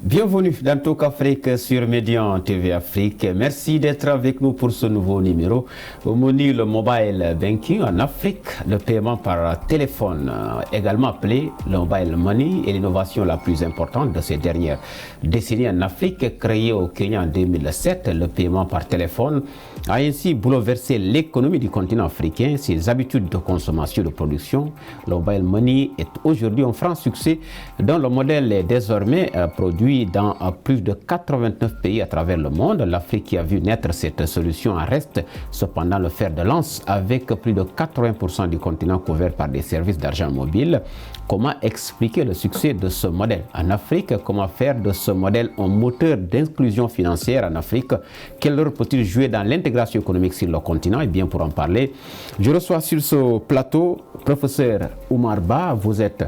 Bienvenue dans Talk Afrique sur Médian TV Afrique. Merci d'être avec nous pour ce nouveau numéro. Au menu, le mobile banking en Afrique, le paiement par téléphone, également appelé le mobile money, est l'innovation la plus importante de ces dernières décennies en Afrique. Créé au Kenya en 2007, le paiement par téléphone a ainsi bouleversé l'économie du continent africain, ses habitudes de consommation et de production. Le mobile money est aujourd'hui un franc succès dont le modèle est désormais produit dans plus de 89 pays à travers le monde. L'Afrique qui a vu naître cette solution en reste cependant le fer de lance avec plus de 80% du continent couvert par des services d'argent mobile. Comment expliquer le succès de ce modèle en Afrique? Comment faire de ce modèle un moteur d'inclusion financière en Afrique? Quel rôle peut-il jouer dans l'intégration économique sur le continent? Et bien pour en parler, je reçois sur ce plateau professeur Oumar Ba. Vous êtes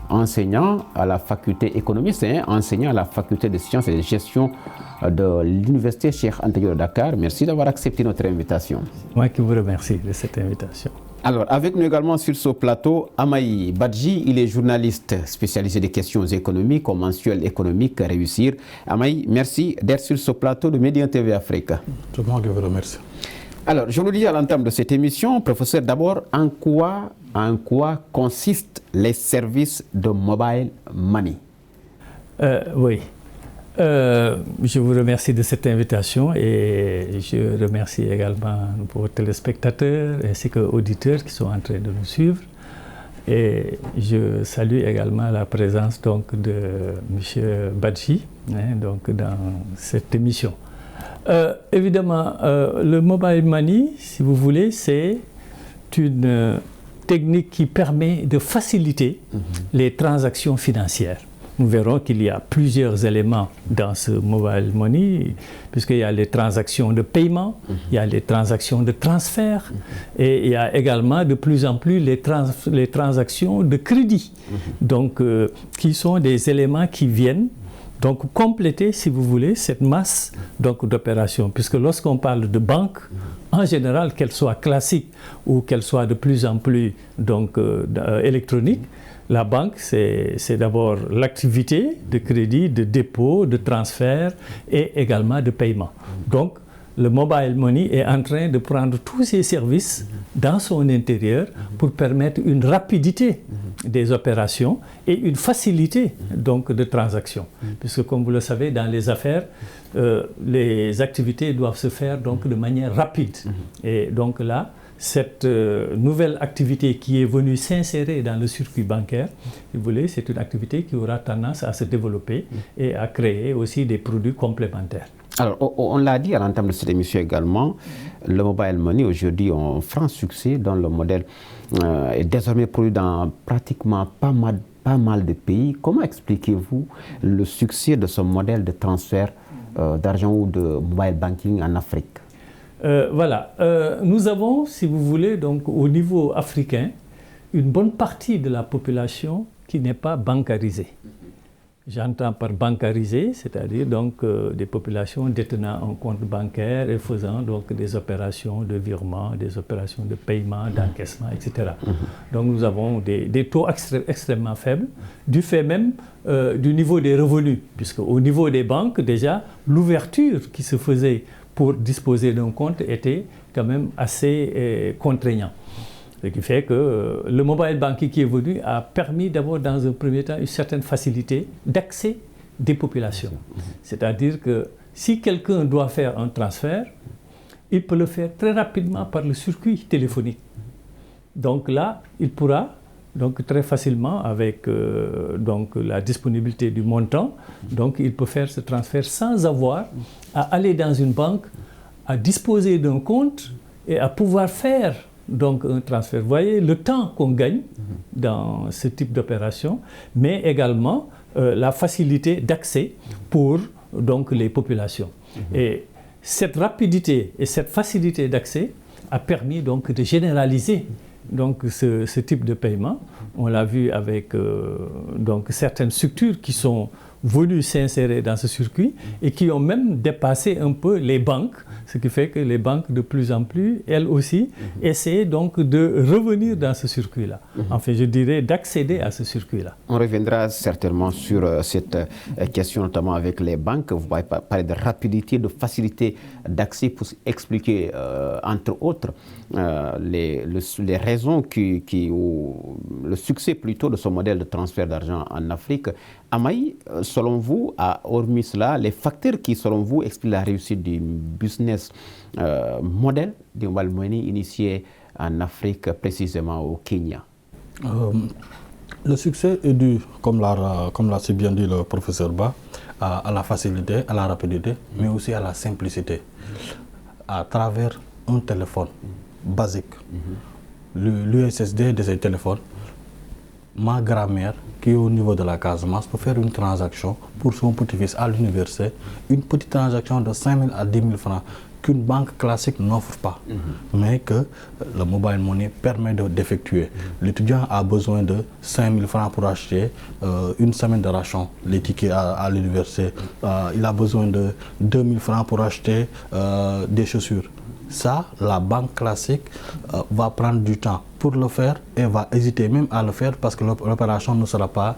enseignant à la faculté économiste, enseignant à la faculté de sciences et de gestion de l'université Cheikh Anta Diop de Dakar. Merci d'avoir accepté notre invitation. Moi qui vous remercie de cette invitation. Alors, avec nous également sur ce plateau, Amaï Badji, il est journaliste spécialisé des questions économiques au mensuel économique Réussir. Amaï, merci d'être sur ce plateau de Médian TV Afrique. C'est moi qui vous remercie. Alors, je vous le dis à l'entame de cette émission, professeur, d'abord, en quoi consistent les services de mobile money? Oui, je vous remercie de cette invitation et je remercie également vos téléspectateurs ainsi qu'auditeurs qui sont en train de nous suivre. Et je salue également la présence donc, de M. Badji donc, dans cette émission. Évidemment, le mobile money, si vous voulez, c'est une technique qui permet de faciliter les transactions financières. Nous verrons qu'il y a plusieurs éléments dans ce mobile money, puisqu'il y a les transactions de paiement, il y a les transactions de transfert, et il y a également de plus en plus les transactions de crédit, donc qui sont des éléments qui viennent donc compléter, si vous voulez, cette masse d'opérations. Puisque lorsqu'on parle de banque, en général, qu'elle soit classique ou qu'elle soit de plus en plus électronique, la banque, c'est d'abord l'activité de crédit, de dépôt, de transfert et également de paiement. Donc, le mobile money est en train de prendre tous ces services dans son intérieur pour permettre une rapidité des opérations et une facilité donc de transaction. Puisque comme vous le savez, dans les affaires, les activités doivent se faire donc de manière rapide. Et donc là, cette nouvelle activité qui est venue s'insérer dans le circuit bancaire, si vous voulez, c'est une activité qui aura tendance à se développer et à créer aussi des produits complémentaires. Alors, on l'a dit à l'entame de cette émission également, le mobile money aujourd'hui a un franc succès dont le modèle est désormais produit dans pratiquement pas mal de pays. Comment expliquez-vous le succès de ce modèle de transfert d'argent ou de mobile banking en Afrique? Voilà, nous avons, si vous voulez, donc au niveau africain, une bonne partie de la population qui n'est pas bancarisée. J'entends par bancarisé, c'est-à-dire donc des populations détenant un compte bancaire et faisant donc des opérations de virement, des opérations de paiement, d'encaissement, etc. Donc nous avons des taux extrêmement faibles, du fait même du niveau des revenus, puisque au niveau des banques, déjà, l'ouverture qui se faisait pour disposer d'un compte était quand même assez contraignant. Ce qui fait que le mobile banking qui est venu a permis d'abord dans un premier temps une certaine facilité d'accès des populations. C'est-à-dire que si quelqu'un doit faire un transfert, il peut le faire très rapidement par le circuit téléphonique. Donc là, il pourra donc très facilement avec donc la disponibilité du montant, donc il peut faire ce transfert sans avoir à aller dans une banque, à disposer d'un compte et à pouvoir faire donc un transfert. Vous voyez le temps qu'on gagne dans ce type d'opération, mais également la facilité d'accès pour donc les populations. Et cette rapidité et cette facilité d'accès a permis donc de généraliser donc ce type de paiement. On l'a vu avec donc certaines structures qui sont voulu s'insérer dans ce circuit et qui ont même dépassé un peu les banques, ce qui fait que les banques de plus en plus, elles aussi, essaient donc de revenir dans ce circuit-là. Enfin, je dirais d'accéder à ce circuit-là. On reviendra certainement sur cette question, notamment avec les banques. Vous parlez de rapidité, de facilité d'accès pour expliquer, entre autres, les raisons ou le succès plutôt de ce modèle de transfert d'argent en Afrique. Amaï, selon vous, hormis cela, les facteurs qui, selon vous, expliquent la réussite du business model du mobile money initié en Afrique, précisément au Kenya? Le succès est dû, comme l'a si bien dit le professeur Ba, à la facilité, à la rapidité, mais aussi à la simplicité. À travers un téléphone basique, l'USSD de ces téléphones, ma grand-mère, qui est au niveau de la Casamance, peut faire une transaction pour son petit-fils à l'université, une petite transaction de 5 000 à 10 000 francs qu'une banque classique n'offre pas, mais que le mobile money permet d'effectuer. L'étudiant a besoin de 5 000 francs pour acheter une semaine de ration, les tickets à l'université. Il a besoin de 2 000 francs pour acheter des chaussures. Ça, la banque classique va prendre du temps pour le faire et va hésiter même à le faire parce que l'opération ne sera pas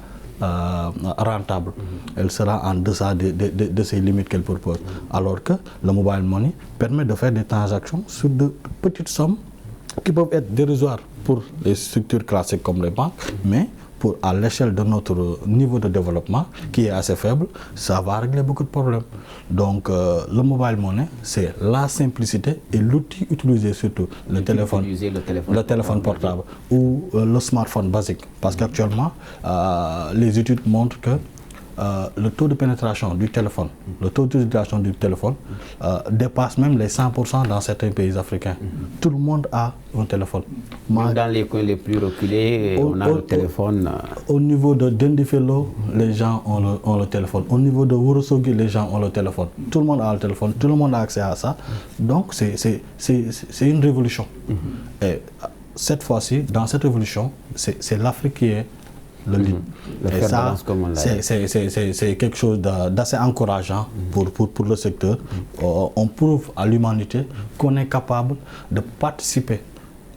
rentable. Elle sera en deçà de ces limites qu'elle propose. Alors que le mobile money permet de faire des transactions sur de petites sommes qui peuvent être dérisoires pour les structures classiques comme les banques, mais à l'échelle de notre niveau de développement, qui est assez faible, ça va régler beaucoup de problèmes. Donc, le mobile money, c'est la simplicité et l'outil utilisé surtout, le téléphone portable ou le smartphone basique. Parce qu'actuellement, les études montrent que le taux de pénétration du téléphone, dépasse même les 100% dans certains pays africains. Tout le monde a un téléphone. Même dans les coins les plus reculés, on a le téléphone. Au niveau de Dendifelo, les gens ont le téléphone. Au niveau de Wurosogi, les gens ont le téléphone. Tout le monde a le téléphone, tout le monde a accès à ça. Donc c'est une révolution. Et cette fois-ci, dans cette révolution, c'est l'Afrique qui est le lead. Et ça, c'est quelque chose d'assez encourageant pour le secteur. On prouve à l'humanité qu'on est capable de participer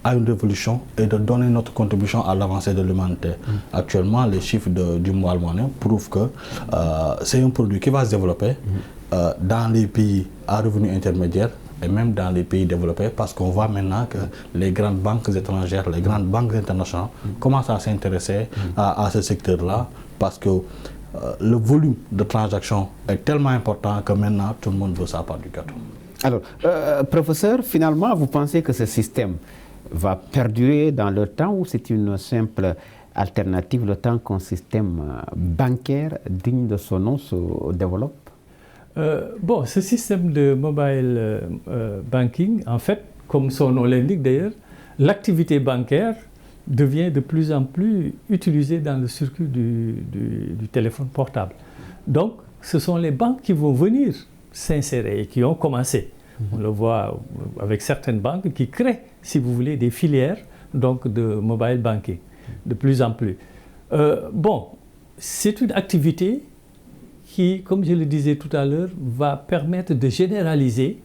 à une révolution et de donner notre contribution à l'avancée de l'humanité. Actuellement, les chiffres du mobile money prouvent que c'est un produit qui va se développer dans les pays à revenus intermédiaires et même dans les pays développés, parce qu'on voit maintenant que les grandes banques étrangères, les grandes banques internationales commencent à s'intéresser à ce secteur-là, parce que le volume de transactions est tellement important que maintenant tout le monde veut sa part du gâteau. Alors, professeur, finalement, vous pensez que ce système va perdurer dans le temps ou c'est une simple alternative le temps qu'un système bancaire digne de son nom se développe? Ce système de mobile banking, en fait, comme son nom l'indique d'ailleurs, l'activité bancaire devient de plus en plus utilisée dans le circuit du téléphone portable. Donc, ce sont les banques qui vont venir s'insérer et qui ont commencé. On le voit avec certaines banques qui créent, si vous voulez, des filières donc de mobile banking, de plus en plus. C'est une activité qui, comme je le disais tout à l'heure, va permettre de généraliser,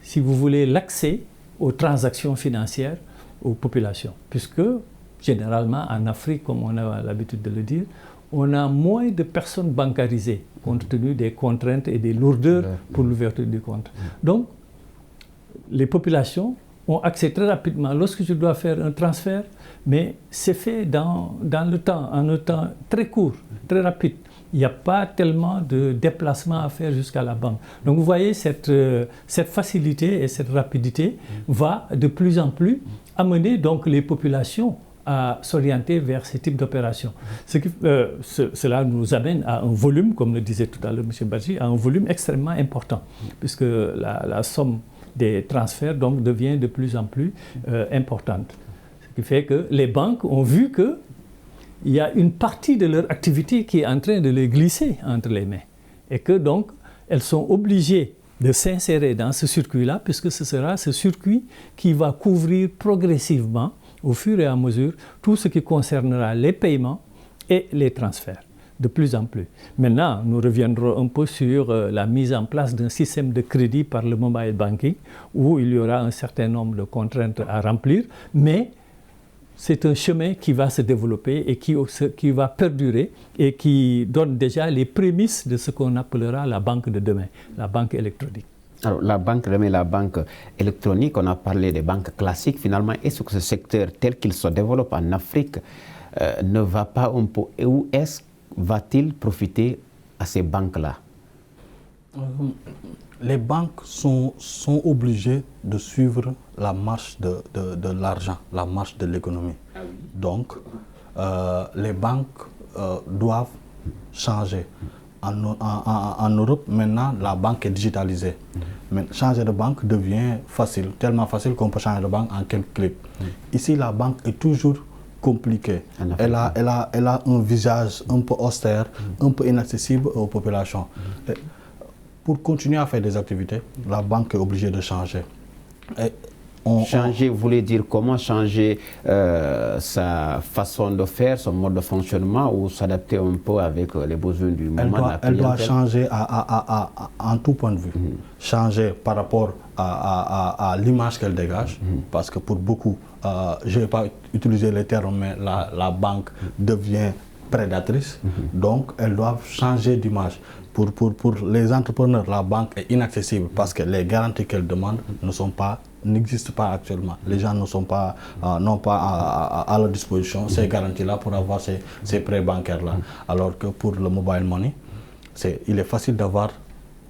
si vous voulez, l'accès aux transactions financières aux populations. Puisque, généralement, en Afrique, comme on a l'habitude de le dire, on a moins de personnes bancarisées, compte tenu des contraintes et des lourdeurs pour l'ouverture du compte. Donc, les populations ont accès très rapidement. Lorsque je dois faire un transfert, mais c'est fait dans le temps, en un temps très court, très rapide. Il n'y a pas tellement de déplacement à faire jusqu'à la banque. Donc vous voyez, cette facilité et cette rapidité va de plus en plus amener donc les populations à s'orienter vers ce type d'opération. Cela nous amène à un volume, comme le disait tout à l'heure M. Badji, à un volume extrêmement important, puisque la somme des transferts donc, devient de plus en plus importante. Ce qui fait que les banques ont vu que il y a une partie de leur activité qui est en train de les glisser entre les mains. Et que donc, elles sont obligées de s'insérer dans ce circuit-là, puisque ce sera ce circuit qui va couvrir progressivement, au fur et à mesure, tout ce qui concernera les paiements et les transferts. de plus en plus. Maintenant, nous reviendrons un peu sur la mise en place d'un système de crédit par le mobile banking où il y aura un certain nombre de contraintes à remplir, mais c'est un chemin qui va se développer et qui va perdurer et qui donne déjà les prémices de ce qu'on appellera la banque de demain, la banque électronique. Alors, la banque de demain, la banque électronique, on a parlé des banques classiques. Finalement, est-ce que ce secteur tel qu'il se développe en Afrique ne va pas un peu, où va-t-il profiter à ces banques-là? Les banques sont obligées de suivre la marche de l'argent, la marche de l'économie. Ah oui. Donc, les banques doivent changer. En Europe, maintenant, la banque est digitalisée. Mais changer de banque devient facile, tellement facile qu'on peut changer de banque en quelques clics. Ici, la banque est toujours compliquée. Elle a un visage un peu austère, un peu inaccessible aux populations. Pour continuer à faire des activités, la banque est obligée de changer. Changer, vous voulez dire comment changer sa façon de faire, son mode de fonctionnement ou s'adapter un peu avec les besoins du moment? Elle doit changer en tout point de vue. Changer par rapport à l'image qu'elle dégage, parce que pour beaucoup, je ne vais pas utiliser les termes, mais la banque devient prédatrice, donc elles doivent changer d'image. Pour les entrepreneurs, la banque est inaccessible parce que les garanties qu'elle demande n'existent pas actuellement. Les gens n'ont pas à leur disposition ces garanties-là pour avoir ces prêts bancaires-là. Alors que pour le mobile money, il est facile d'avoir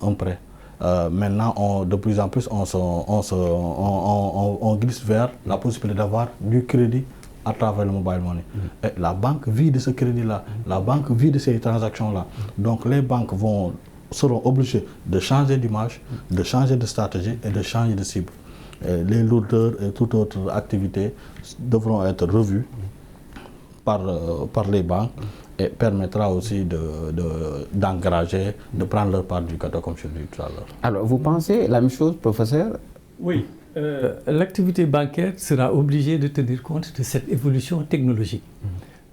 un prêt. Maintenant, de plus en plus, on glisse vers la possibilité d'avoir du crédit à travers le mobile money. Et la banque vit de ce crédit-là, la banque vit de ces transactions-là. Donc les banques seront obligées de changer d'image, de changer de stratégie et de changer de cible. Et les lourdeurs et toute autre activité devront être revues par les banques et permettra aussi d'encourager, de prendre leur part du gâteau, comme je l'ai dit tout à l'heure. Alors, vous pensez la même chose, professeur? Oui. L'activité bancaire sera obligée de tenir compte de cette évolution technologique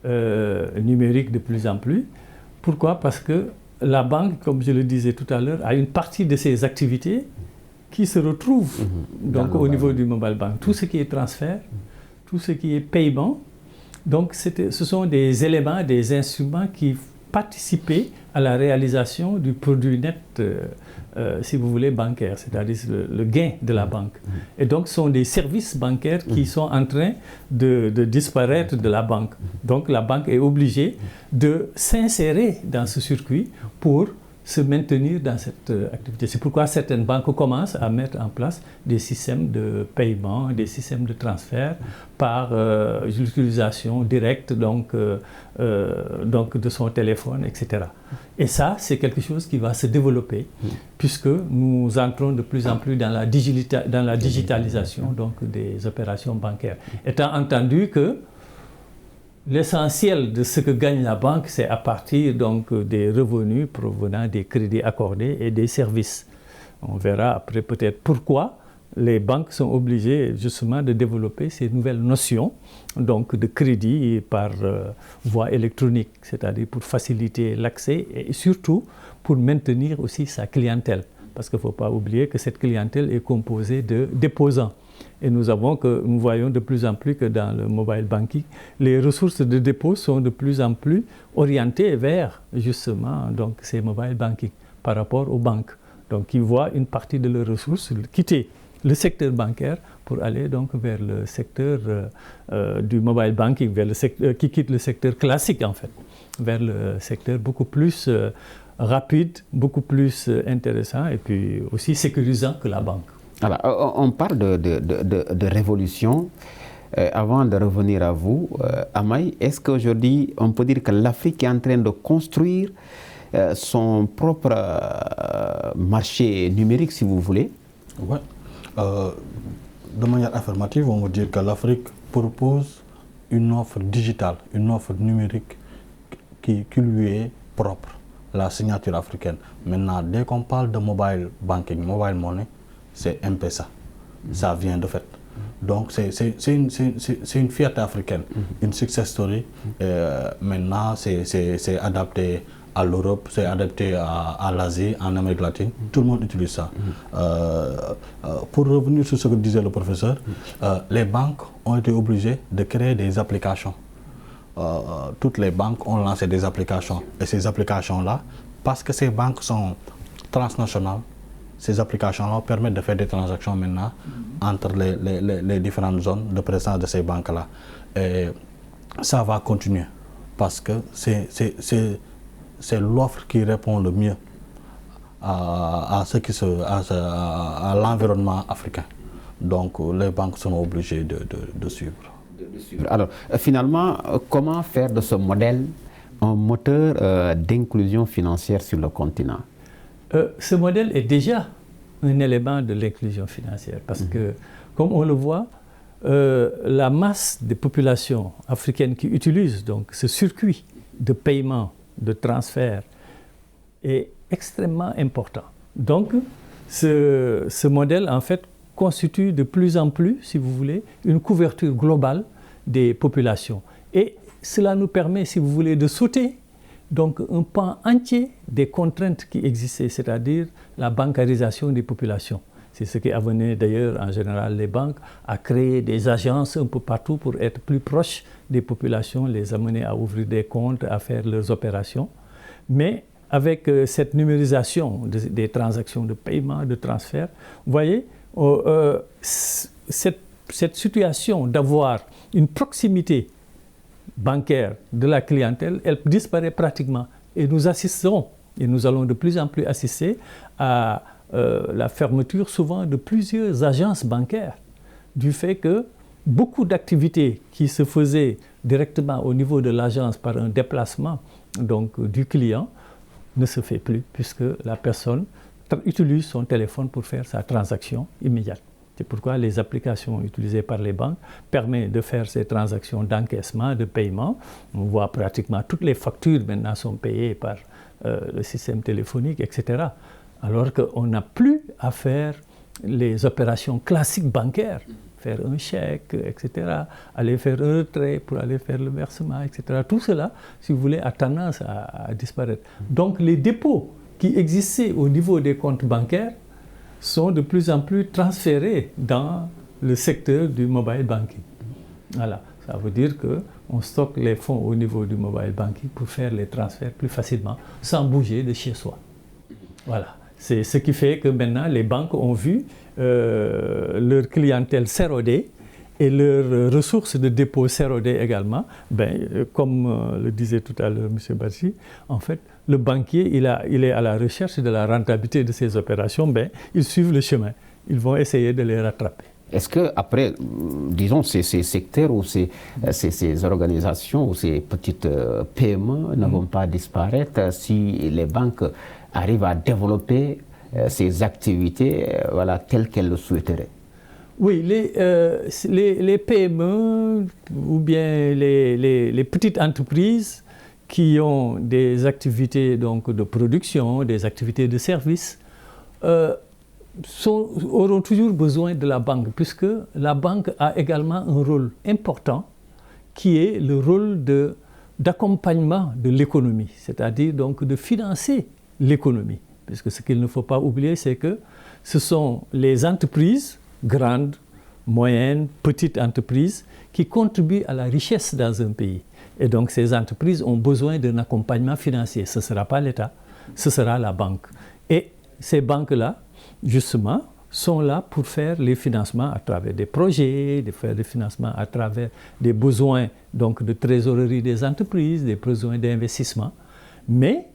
numérique de plus en plus. Pourquoi? Parce que la banque, comme je le disais tout à l'heure, a une partie de ses activités qui se retrouvent donc, au niveau du mobile bank. Tout ce qui est transfert, tout ce qui est paiement, donc ce sont des éléments, des instruments qui participaient à la réalisation du produit net, si vous voulez, bancaire, c'est-à-dire le gain de la banque. Et donc, ce sont des services bancaires qui sont en train de disparaître de la banque. Donc, la banque est obligée de s'insérer dans ce circuit pour se maintenir dans cette activité. C'est pourquoi certaines banques commencent à mettre en place des systèmes de paiement, des systèmes de transfert par l'utilisation directe donc de son téléphone, etc. Et ça, c'est quelque chose qui va se développer puisque nous entrons de plus en plus dans la digitalisation donc, des opérations bancaires. Étant entendu que l'essentiel de ce que gagne la banque, c'est à partir donc, des revenus provenant des crédits accordés et des services. On verra après peut-être pourquoi les banques sont obligées justement de développer ces nouvelles notions donc, de crédit par voie électronique, c'est-à-dire pour faciliter l'accès et surtout pour maintenir aussi sa clientèle. Parce qu'il ne faut pas oublier que cette clientèle est composée de déposants. Et nous voyons de plus en plus que dans le mobile banking, les ressources de dépôt sont de plus en plus orientées vers justement donc, ces mobile banking par rapport aux banques. Donc ils voient une partie de leurs ressources quitter le secteur bancaire pour aller donc vers le secteur du mobile banking, vers le secteur, qui quitte le secteur classique en fait, vers le secteur beaucoup plus rapide, beaucoup plus intéressant et puis aussi sécurisant que la banque. Alors, on parle de révolution. Avant de revenir à vous, Amaï, est-ce qu'aujourd'hui, on peut dire que l'Afrique est en train de construire son propre marché numérique, si vous voulez? Oui. De manière affirmative, on va dire que l'Afrique propose une offre digitale, une offre numérique qui lui est propre, la signature africaine. Maintenant, dès qu'on parle de mobile banking, mobile money, c'est M-Pesa. Ça vient de fait. Donc c'est une fierté africaine, une success story. Maintenant, c'est adapté à l'Europe, c'est adapté à l'Asie, en Amérique latine. Tout le monde utilise ça. Pour revenir sur ce que disait le professeur, les banques ont été obligées de créer des applications. Toutes les banques ont lancé des applications. Et ces applications-là, parce que ces banques sont transnationales, ces applications-là permettent de faire des transactions maintenant entre les différentes zones de présence de ces banques-là. Et ça va continuer parce que c'est l'offre qui répond le mieux à l'environnement africain. Donc les banques sont obligées de suivre. Alors finalement, comment faire de ce modèle un moteur d'inclusion financière sur le continent? Ce modèle est déjà un élément de l'inclusion financière parce que, comme on le voit, la masse des populations africaines qui utilisent donc ce circuit de paiement, de transfert est extrêmement important. Donc, ce modèle, en fait, constitue de plus en plus, si vous voulez, une couverture globale des populations. Et cela nous permet, si vous voulez, de sauter donc un pan entier des contraintes qui existaient, c'est-à-dire la bancarisation des populations. C'est ce qui a amené d'ailleurs en général les banques à créer des agences un peu partout pour être plus proches des populations, les amener à ouvrir des comptes, à faire leurs opérations. Mais avec cette numérisation des transactions de paiement, de transfert, vous voyez, cette situation d'avoir une proximité bancaire de la clientèle, elle disparaît pratiquement. Et nous assistons, et nous allons de plus en plus assister à la fermeture souvent de plusieurs agences bancaires, du fait que beaucoup d'activités qui se faisaient directement au niveau de l'agence par un déplacement donc, du client ne se fait plus, puisque la personne utilise son téléphone pour faire sa transaction immédiate. C'est pourquoi les applications utilisées par les banques permettent de faire ces transactions d'encaissement, de paiement. On voit pratiquement toutes les factures maintenant sont payées par le système téléphonique, etc. Alors qu'on n'a plus à faire les opérations classiques bancaires, faire un chèque, etc., aller faire un retrait pour aller faire le versement, etc. Tout cela, si vous voulez, a tendance à disparaître. Donc les dépôts qui existaient au niveau des comptes bancaires sont de plus en plus transférés dans le secteur du mobile banking. Voilà, ça veut dire qu'on stocke les fonds au niveau du mobile banking pour faire les transferts plus facilement, sans bouger de chez soi. Voilà, c'est ce qui fait que maintenant les banques ont vu leur clientèle s'éroder et leurs ressources de dépôt s'éroder également. Comme le disait tout à l'heure M. Badji, en fait, le banquier, il est à la recherche de la rentabilité de ses opérations, ils suivent le chemin. Ils vont essayer de les rattraper. Est-ce qu'après, disons, ces secteurs ou ces organisations ou ces petites PME ne vont pas disparaître si les banques arrivent à développer ces activités telles qu'elles le souhaiteraient? Oui, les PME ou bien les petites entreprises qui ont des activités donc, de production, des activités de service, auront toujours besoin de la banque, puisque la banque a également un rôle important qui est le rôle d'accompagnement de l'économie, c'est-à-dire donc de financer l'économie. Puisque ce qu'il ne faut pas oublier, c'est que ce sont les entreprises, grandes, moyennes, petites entreprises, qui contribuent à la richesse dans un pays. Et donc ces entreprises ont besoin d'un accompagnement financier. Ce ne sera pas l'État, ce sera la banque. Et ces banques-là, justement, sont là pour faire les financements à travers des projets, de faire des financements à travers des besoins donc, de trésorerie des entreprises, des besoins d'investissement. Mais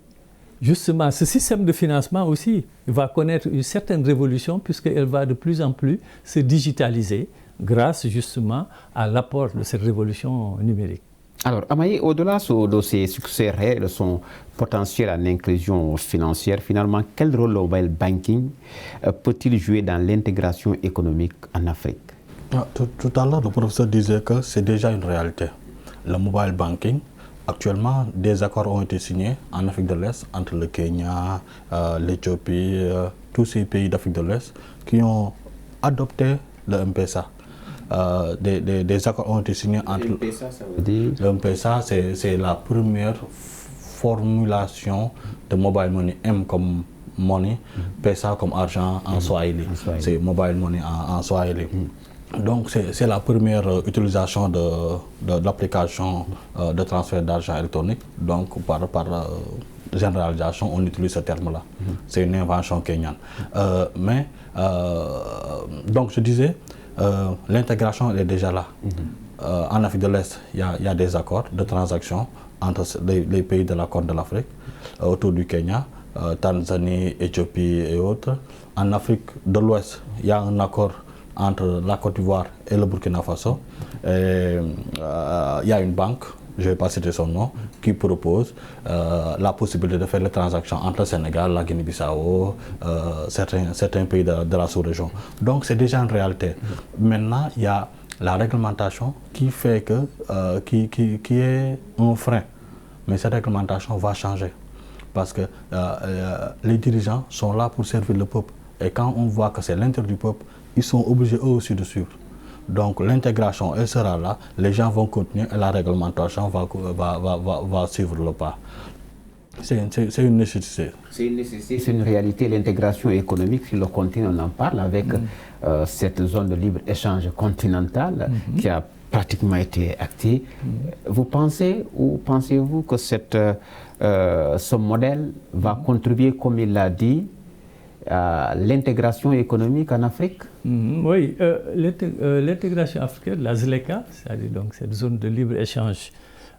justement, ce système de financement aussi va connaître une certaine révolution puisqu'elle va de plus en plus se digitaliser grâce justement à l'apport de cette révolution numérique. Alors, Amaï, au-delà de ces succès réels, de son potentiel en inclusion financière, finalement, quel rôle le mobile banking peut-il jouer dans l'intégration économique en Afrique? Tout à l'heure, le professeur disait que c'est déjà une réalité. Le mobile banking, actuellement, des accords ont été signés en Afrique de l'Est entre le Kenya, l'Éthiopie, tous ces pays d'Afrique de l'Est qui ont adopté le M-Pesa. des accords ont été signés entre... M-Pesa, ça veut dire... Le M-Pesa, c'est la première formulation de mobile money. M comme money, Pesa comme argent en Swahili. C'est mobile money en Swahili. Donc c'est la première utilisation de l'application de transfert d'argent électronique. Donc par généralisation, on utilise ce terme-là. C'est une invention kenyane. Donc je disais, l'intégration elle est déjà là. En Afrique de l'Est, il y a des accords de transaction entre les pays de la Corne de l'Afrique, autour du Kenya, Tanzanie, Éthiopie et autres. En Afrique de l'Ouest, il y a un accord entre la Côte d'Ivoire et le Burkina Faso. Il y a une banque, je ne vais pas citer son nom, qui propose la possibilité de faire les transactions entre le Sénégal, la Guinée-Bissau, certains pays de la sous-région. Donc c'est déjà une réalité. Maintenant, il y a la réglementation qui fait que, qui est un frein. Mais cette réglementation va changer. Parce que les dirigeants sont là pour servir le peuple. Et quand on voit que c'est l'intérêt du peuple, ils sont obligés eux aussi de suivre. Donc l'intégration, elle sera là, les gens vont continuer et la réglementation va suivre le pas. C'est une nécessité. C'est une nécessité, c'est une réalité. L'intégration économique sur le continent, on en parle avec cette zone de libre-échange continentale qui a pratiquement été actée. Vous pensez ou pensez-vous que ce modèle va contribuer, comme il l'a dit, à l'intégration économique en Afrique? Oui, l'intégration africaine, la ZLECA, c'est-à-dire donc cette zone de libre-échange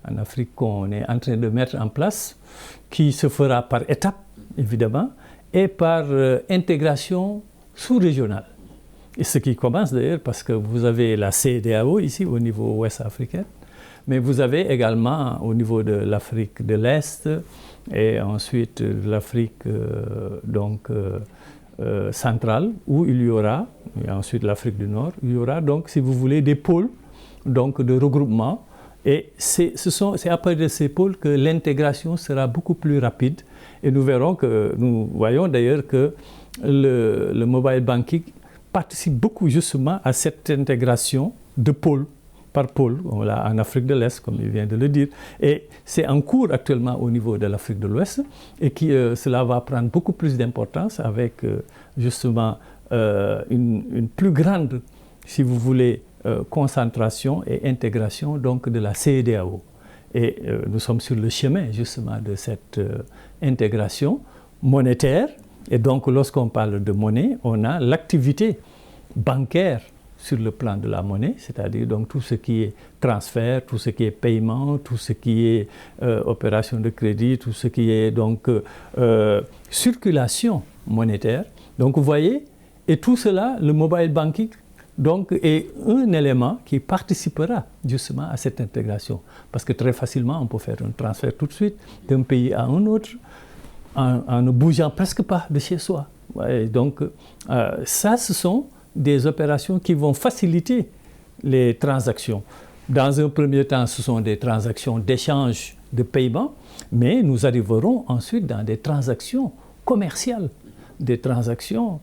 en Afrique qu'on est en train de mettre en place, qui se fera par étapes, évidemment, et par intégration sous-régionale. Et ce qui commence d'ailleurs parce que vous avez la CEDEAO ici au niveau ouest africain, mais vous avez également au niveau de l'Afrique de l'Est et ensuite de l'Afrique centrale où il y aura, et ensuite l'Afrique du Nord, il y aura donc, si vous voulez, des pôles donc, de regroupement. Et c'est à partir de ces pôles que l'intégration sera beaucoup plus rapide. Et nous voyons d'ailleurs que le mobile banking participe beaucoup justement à cette intégration de pôle par pôle, en Afrique de l'Est, comme il vient de le dire. Et c'est en cours actuellement au niveau de l'Afrique de l'Ouest et cela va prendre beaucoup plus d'importance avec justement une plus grande, si vous voulez, concentration et intégration donc, de la CEDEAO. Et nous sommes sur le chemin justement de cette intégration monétaire. Et donc lorsqu'on parle de monnaie, on a l'activité bancaire sur le plan de la monnaie, c'est-à-dire donc tout ce qui est transfert, tout ce qui est paiement, tout ce qui est opération de crédit, tout ce qui est donc circulation monétaire. Donc vous voyez, et tout cela, le mobile banking donc, est un élément qui participera justement à cette intégration. Parce que très facilement, on peut faire un transfert tout de suite d'un pays à un autre en ne bougeant presque pas de chez soi. Ouais, donc ça, ce sont des opérations qui vont faciliter les transactions. Dans un premier temps, ce sont des transactions d'échange de paiement, mais nous arriverons ensuite dans des transactions commerciales, des transactions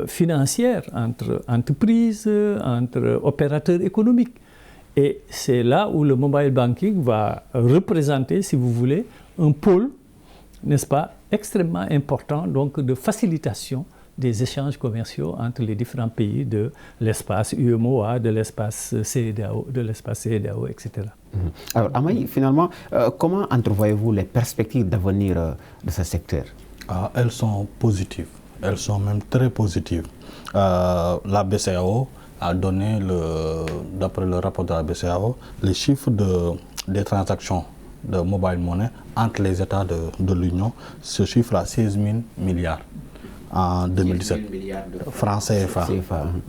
financières entre entreprises, entre opérateurs économiques. Et c'est là où le mobile banking va représenter, si vous voulez, un pôle, n'est-ce pas, extrêmement important donc de facilitation des échanges commerciaux entre les différents pays de l'espace UEMOA, de l'espace CEDEAO, etc. Alors, Amaï, finalement, comment entrevoyez-vous les perspectives d'avenir de ce secteur? Elles sont positives, elles sont même très positives. La BCEAO a donné, d'après le rapport de la BCEAO, les chiffres des transactions de mobile money entre les États de l'Union se chiffre à 16 000 milliards. En 2017, francs CFA,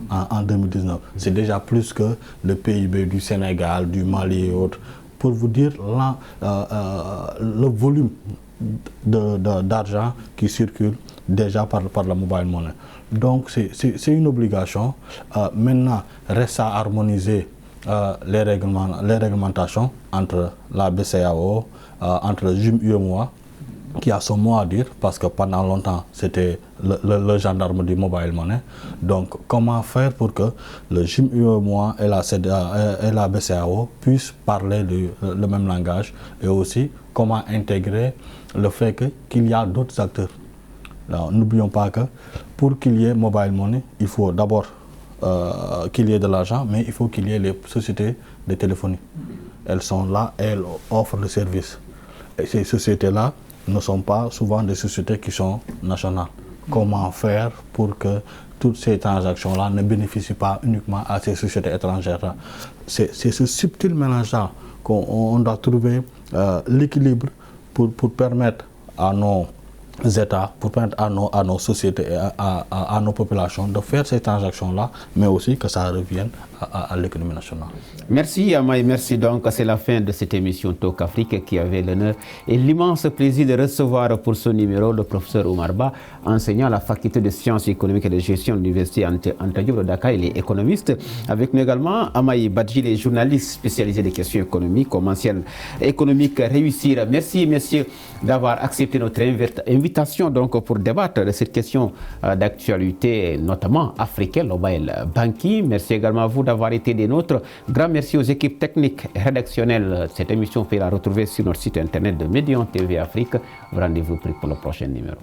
en 2019. C'est déjà plus que le PIB du Sénégal, du Mali et autres. Pour vous dire le volume d'argent qui circule déjà par la mobile money. Donc c'est une obligation. Maintenant, reste à harmoniser les réglementations entre la BCEAO, entre le UEMOA qui a son mot à dire, parce que pendant longtemps, c'était le gendarme du mobile money. Donc, comment faire pour que le JIM-UEMOA et la BCEAO puissent parler le même langage, et aussi comment intégrer le fait qu'il y a d'autres acteurs. N'oublions pas que pour qu'il y ait mobile money, il faut d'abord qu'il y ait de l'argent, mais il faut qu'il y ait les sociétés de téléphonie. Elles sont là et elles offrent le service. Et ces sociétés-là ne sont pas souvent des sociétés qui sont nationales. Comment faire pour que toutes ces transactions-là ne bénéficient pas uniquement à ces sociétés étrangères-là? C'est ce subtil mélange-là qu'on doit trouver l'équilibre pour permettre à nos États, pour permettre à nos sociétés et à nos populations de faire ces transactions-là, mais aussi que ça revienne à l'économie nationale. Merci Amaï, merci. Donc c'est la fin de cette émission Talk Afrique qui avait l'honneur et l'immense plaisir de recevoir pour ce numéro le professeur Oumar Ba, enseignant à la faculté de sciences économiques et de gestion de l'université Anta Diop de Dakar. Il est économiste. Avec nous également Amaï Badji, les journalistes spécialisés des questions économiques, comme ancienne économique réussir. Merci messieurs d'avoir accepté notre invitation donc pour débattre de cette question d'actualité, notamment africaine, mobile banking. Merci également à vous d'avoir été des nôtres. Grand merci aux équipes techniques et rédactionnelles. Cette émission, vous pouvez la retrouver sur notre site internet de Médion TV Afrique. Rendez-vous pour le prochain numéro.